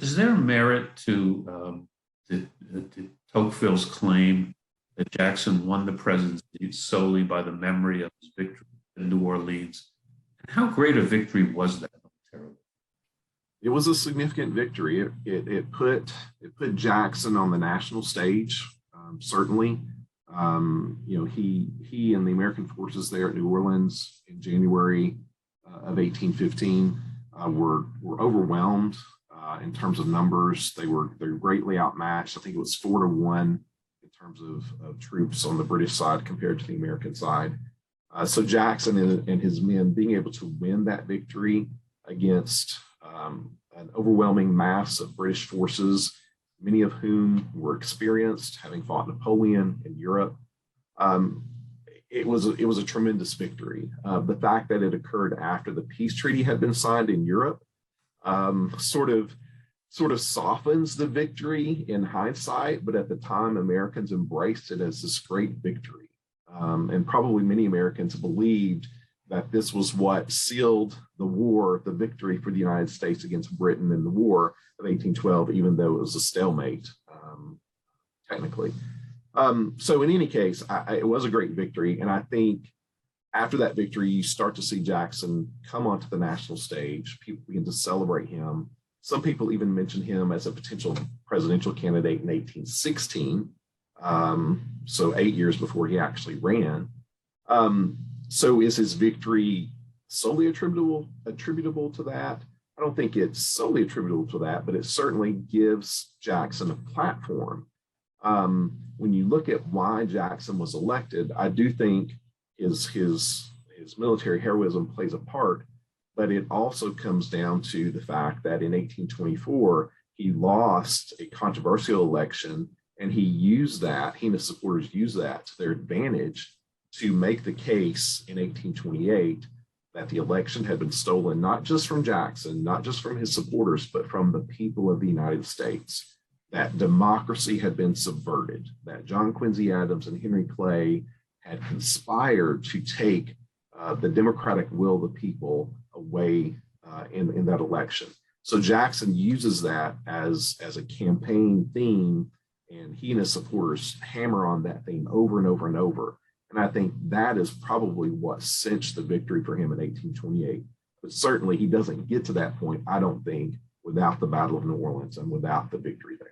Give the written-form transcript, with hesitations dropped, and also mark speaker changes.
Speaker 1: Is there merit to Tocqueville's claim that Jackson won the presidency solely by the memory of his victory in New Orleans? And how great a victory was that militarily?
Speaker 2: It was a significant victory. It put Jackson on the national stage, certainly. He and the American forces there at New Orleans in January of 1815 were overwhelmed in terms of numbers. They were greatly outmatched. I think it was 4-1 in terms of troops on the British side compared to the American side. So Jackson and his men being able to win that victory against an overwhelming mass of British forces, many of whom were experienced, having fought Napoleon in Europe. It was a tremendous victory. The fact that it occurred after the peace treaty had been signed in Europe sort of softens the victory in hindsight, but at the time, Americans embraced it as this great victory. And probably many Americans believed that this was what sealed the war, the victory for the United States against Britain in the War of 1812, even though it was a stalemate, technically. So in any case, it was a great victory. And I think after that victory, you start to see Jackson come onto the national stage. People begin to celebrate him. Some people even mention him as a potential presidential candidate in 1816, so 8 years before he actually ran. So is his victory solely attributable to that? I don't think it's solely attributable to that, but it certainly gives Jackson a platform. When you look at why Jackson was elected, I do think his military heroism plays a part, but it also comes down to the fact that in 1824, he lost a controversial election, and he and his supporters used that to their advantage to make the case in 1828 that the election had been stolen, not just from Jackson, not just from his supporters, but from the people of the United States, that democracy had been subverted, that John Quincy Adams and Henry Clay had conspired to take the democratic will of the people away in that election. So Jackson uses that as a campaign theme, and he and his supporters hammer on that theme over and over and over. And I think that is probably what cinched the victory for him in 1828. But certainly he doesn't get to that point, I don't think, without the Battle of New Orleans and without the victory there.